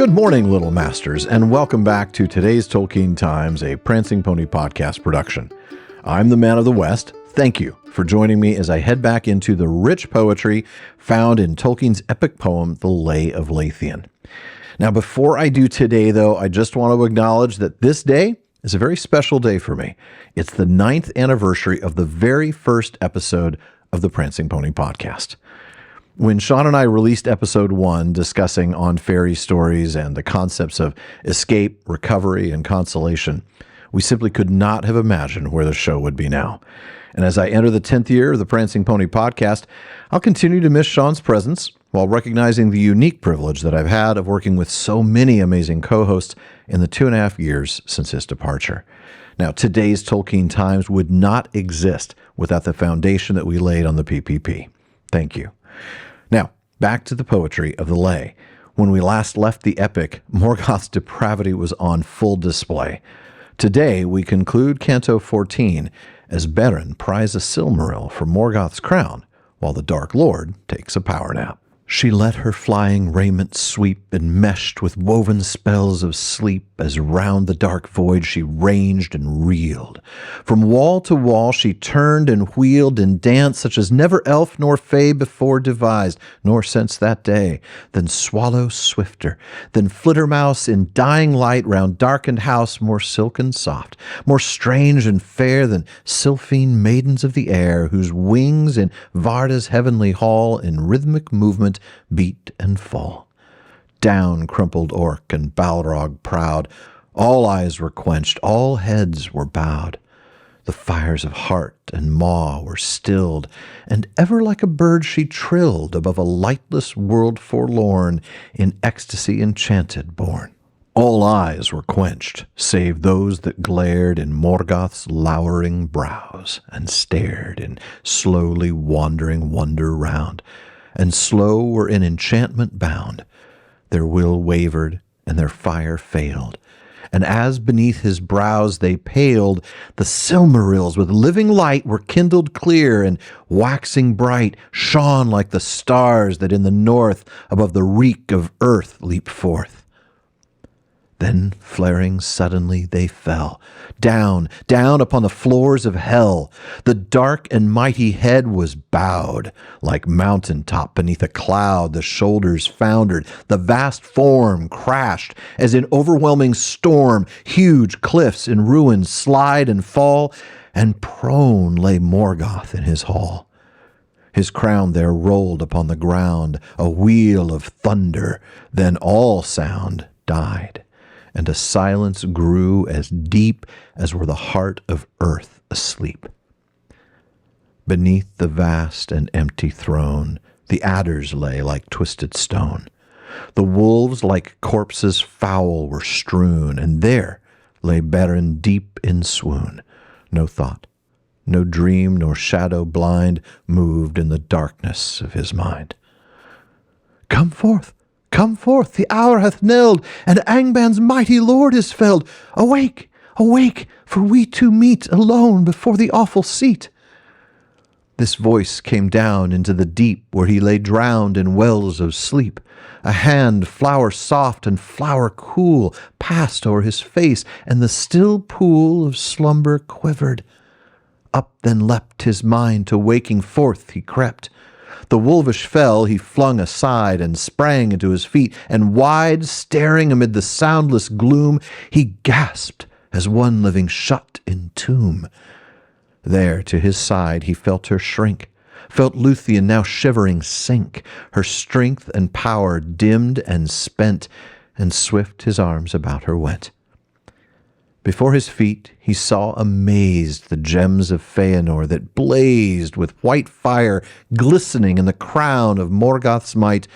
Good morning, Little Masters, and welcome back to today's Tolkien Times, a Prancing Pony podcast production. I'm the Man of the West. Thank you for joining me as I head back into the rich poetry found in Tolkien's epic poem, The Lay of Lúthien. Now, before I do today, though, I just want to acknowledge that this day is a very special day for me. It's the 9th anniversary of the very first episode of the Prancing Pony podcast. When Sean and I released episode 1 discussing on fairy stories and the concepts of escape, recovery, and consolation, we simply could not have imagined where the show would be now. And as I enter the 10th year of the Prancing Pony podcast, I'll continue to miss Sean's presence while recognizing the unique privilege that I've had of working with so many amazing co-hosts in the 2.5 years since his departure. Now, today's Tolkien Times would not exist without the foundation that we laid on the PPP. Thank you. Now, back to the poetry of the Lay. When we last left the epic, Morgoth's depravity was on full display. Today, we conclude Canto 14 as Beren pries a Silmaril for Morgoth's crown, while the Dark Lord takes a power nap. She let her flying raiment sweep, enmeshed with woven spells of sleep, as round the dark void she ranged and reeled. From wall to wall she turned and wheeled in dance such as never elf nor fay before devised, nor since that day. Then swallow swifter, then flittermouse in dying light round darkened house, more silken soft, more strange and fair than sylphine maidens of the air, whose wings in Varda's heavenly hall in rhythmic movement beat and fall. Down crumpled Orc and Balrog proud, all eyes were quenched, all heads were bowed. The fires of heart and maw were stilled, and ever like a bird she trilled above a lightless world forlorn, in ecstasy enchanted born. All eyes were quenched, save those that glared in Morgoth's lowering brows, and stared in slowly wandering wonder round, and slow were in enchantment bound. Their will wavered, and their fire failed, and as beneath his brows they paled, the Silmarils with living light were kindled clear, and waxing bright shone like the stars that in the north above the reek of earth leap forth. Then, flaring suddenly, they fell, down upon the floors of hell. The dark and mighty head was bowed, like mountain top beneath a cloud the shoulders foundered, the vast form crashed, as in overwhelming storm, huge cliffs in ruins slide and fall, and prone lay Morgoth in his hall. His crown there rolled upon the ground, a wheel of thunder, then all sound died, and a silence grew as deep as were the heart of earth asleep. Beneath the vast and empty throne, the adders lay like twisted stone. The wolves like corpses foul were strewn, and there lay Beren deep in swoon. No thought, no dream nor shadow blind moved in the darkness of his mind. Come forth! Come forth, the hour hath knelled, and Angban's mighty lord is felled. Awake, awake, for we two meet alone before the awful seat. This voice came down into the deep, where he lay drowned in wells of sleep. A hand, flower soft and flower cool, passed o'er his face, and the still pool of slumber quivered. Up then leapt his mind, to waking forth he crept. The wolvish fell he flung aside, and sprang into his feet, and wide staring amid the soundless gloom, he gasped as one living shut in tomb. There to his side he felt her shrink, felt Lúthien now shivering sink, her strength and power dimmed and spent, and swift his arms about her went. Before his feet he saw amazed the gems of Feanor that blazed with white fire, glistening in the crown of Morgoth's might,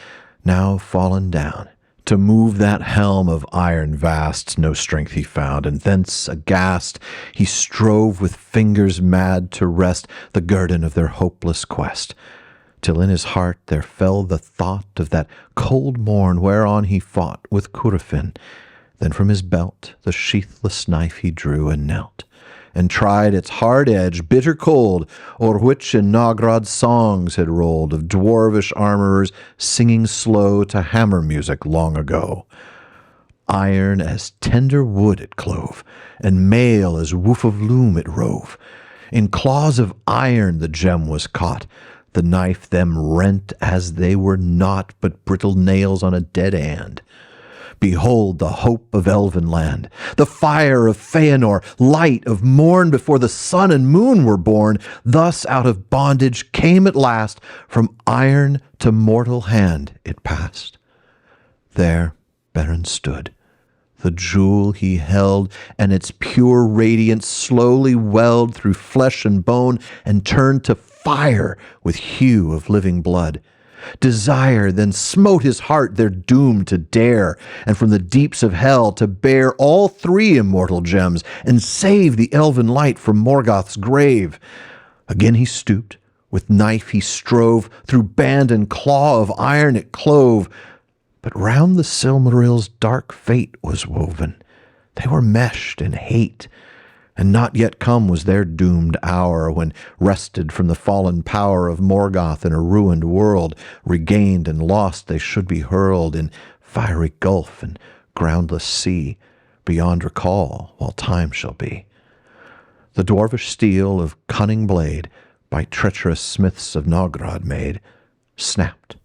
now fallen down. To move that helm of iron vast no strength he found, and thence aghast he strove with fingers mad to wrest the guerdon of their hopeless quest, till in his heart there fell the thought of that cold morn whereon he fought with Curufin. Then from his belt the sheathless knife he drew, and knelt, and tried its hard edge, bitter cold, o'er which in Nogrod songs had rolled, of dwarvish armorers singing slow to hammer music long ago. Iron as tender wood it clove, and mail as woof of loom it rove. In claws of iron the gem was caught, the knife them rent as they were naught but brittle nails on a dead hand. Behold the hope of Elven land, the fire of Feanor, light of morn before the sun and moon were born. Thus out of bondage came at last, from iron to mortal hand it passed. There Beren stood. The jewel he held, and its pure radiance slowly welled through flesh and bone and turned to fire with hue of living blood. Desire then smote his heart their doom to dare, and from the deeps of hell to bear all three immortal gems and save the elven light from Morgoth's grave. Again he stooped, with knife he strove, through band and claw of iron it clove. But round the Silmarils dark fate was woven. They were meshed in hate, and not yet come was their doomed hour, when, wrested from the fallen power of Morgoth in a ruined world, regained and lost they should be hurled in fiery gulf and groundless sea, beyond recall while time shall be. The dwarvish steel of cunning blade, by treacherous smiths of Nogrod made, snapped.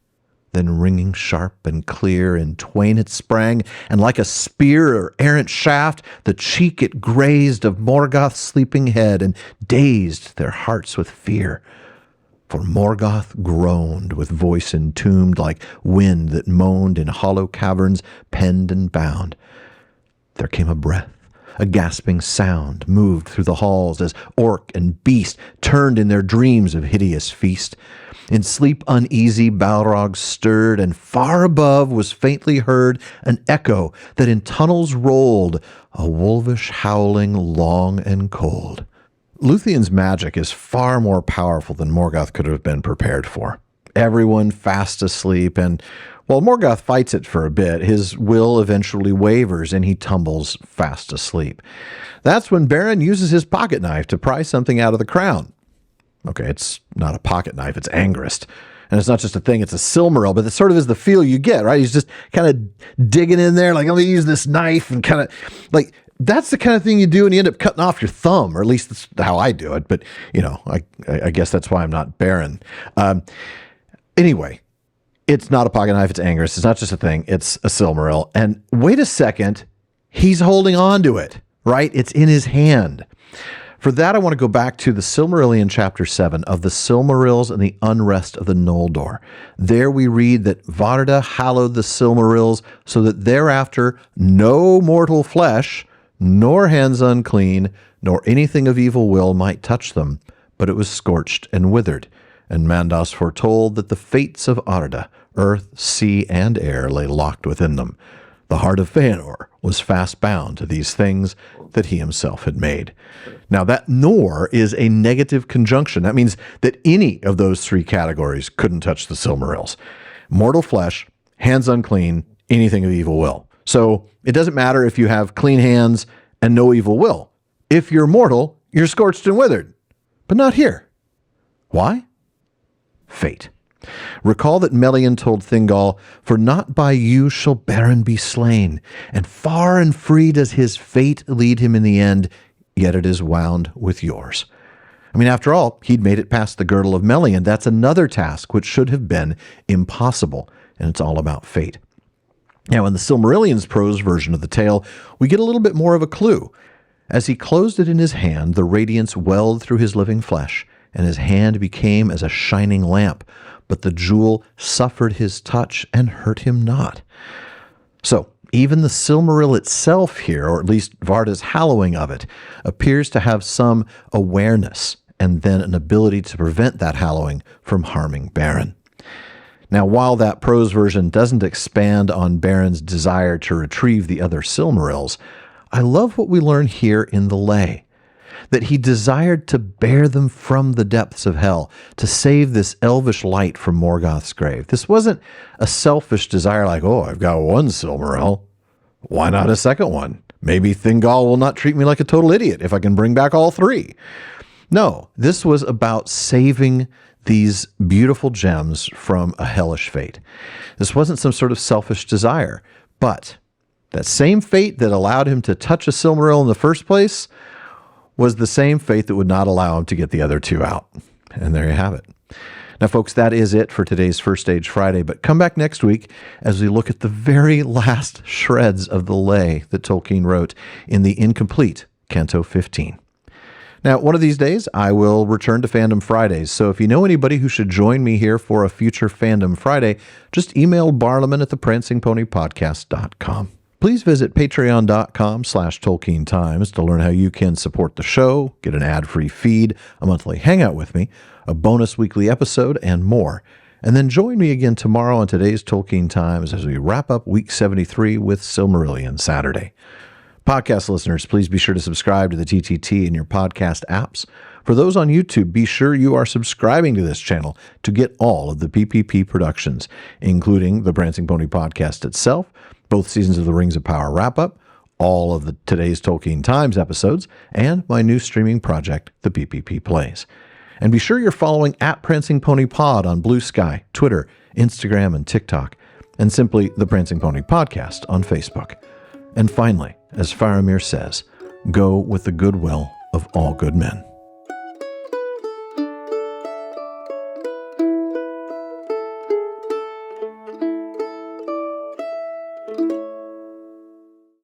Then ringing sharp and clear, in twain it sprang, and like a spear or errant shaft, the cheek it grazed of Morgoth's sleeping head, and dazed their hearts with fear. For Morgoth groaned, with voice entombed, like wind that moaned in hollow caverns, penned and bound. There came a breath, a gasping sound moved through the halls, as orc and beast turned in their dreams of hideous feast. In sleep uneasy Balrog stirred, and far above was faintly heard an echo that in tunnels rolled, a wolvish howling long and cold. Lúthien's magic is far more powerful than Morgoth could have been prepared for. Everyone fast asleep, and while Morgoth fights it for a bit, his will eventually wavers and he tumbles fast asleep. That's when Beren uses his pocket knife to pry something out of the crown. Okay, it's not a pocket knife, it's Angrist. And it's not just a thing, it's a Silmaril, but it sort of is the feel you get, right? He's just kind of digging in there, like, let me use this knife, and kind of, like, that's the kind of thing you do and you end up cutting off your thumb, or at least that's how I do it. But, you know, I guess that's why I'm not Beren. Anyway, it's not a pocket knife, it's Angrist. It's not just a thing, it's a Silmaril. And wait a second, he's holding on to it, right? It's in his hand. For that, I want to go back to the Silmarillion chapter 7 of the Silmarils and the unrest of the Noldor. There we read that Varda hallowed the Silmarils so that thereafter no mortal flesh, nor hands unclean, nor anything of evil will might touch them, but it was scorched and withered. And Mandos foretold that the fates of Arda, earth, sea, and air, lay locked within them. The heart of Feanor was fast bound to these things that he himself had made. Now that nor is a negative conjunction. That means that any of those three categories couldn't touch the Silmarils. Mortal flesh, hands unclean, anything of evil will. So it doesn't matter if you have clean hands and no evil will. If you're mortal, you're scorched and withered. But not here. Why? Fate. Recall that Melian told Thingol, "For not by you shall Beren be slain, and far and free does his fate lead him in the end, yet it is wound with yours." I mean, after all, he'd made it past the girdle of Melian. That's another task which should have been impossible, and it's all about fate. Now, in the Silmarillion's prose version of the tale, we get a little bit more of a clue. As he closed it in his hand, the radiance welled through his living flesh, and his hand became as a shining lamp, but the jewel suffered his touch and hurt him not. So, even the Silmaril itself here, or at least Varda's hallowing of it, appears to have some awareness and then an ability to prevent that hallowing from harming Beren. Now, while that prose version doesn't expand on Beren's desire to retrieve the other Silmarils, I love what we learn here in the lay. That he desired to bear them from the depths of hell, to save this elvish light from Morgoth's grave. This wasn't a selfish desire like, oh, I've got one Silmaril. Why not a second one? Maybe Thingol will not treat me like a total idiot if I can bring back all three. No, this was about saving these beautiful gems from a hellish fate. This wasn't some sort of selfish desire, but That same fate that allowed him to touch a Silmaril in the first place was the same fate that would not allow him to get the other two out. And there you have it. Now, folks, that is it for today's First Stage Friday, but come back next week as we look at the very last shreds of the lay that Tolkien wrote in the incomplete Canto 15. Now, one of these days, I will return to Fandom Fridays, so if you know anybody who should join me here for a future Fandom Friday, just email barliman@theprancingponypodcast.com. Please visit patreon.com/TolkienTimes to learn how you can support the show, get an ad-free feed, a monthly hangout with me, a bonus weekly episode, and more. And then join me again tomorrow on today's Tolkien Times as we wrap up week 73 with Silmarillion Saturday. Podcast listeners, please be sure to subscribe to the TTT in your podcast apps. For those on YouTube, be sure you are subscribing to this channel to get all of the PPP productions, including the Prancing Pony podcast itself, both seasons of the Rings of Power wrap-up, all of the today's Tolkien Times episodes, and my new streaming project, The PPP Plays. And be sure you're following @PrancingPonyPod on Blue Sky, Twitter, Instagram, and TikTok, and simply The Prancing Pony Podcast on Facebook. And finally, as Faramir says, go with the goodwill of all good men.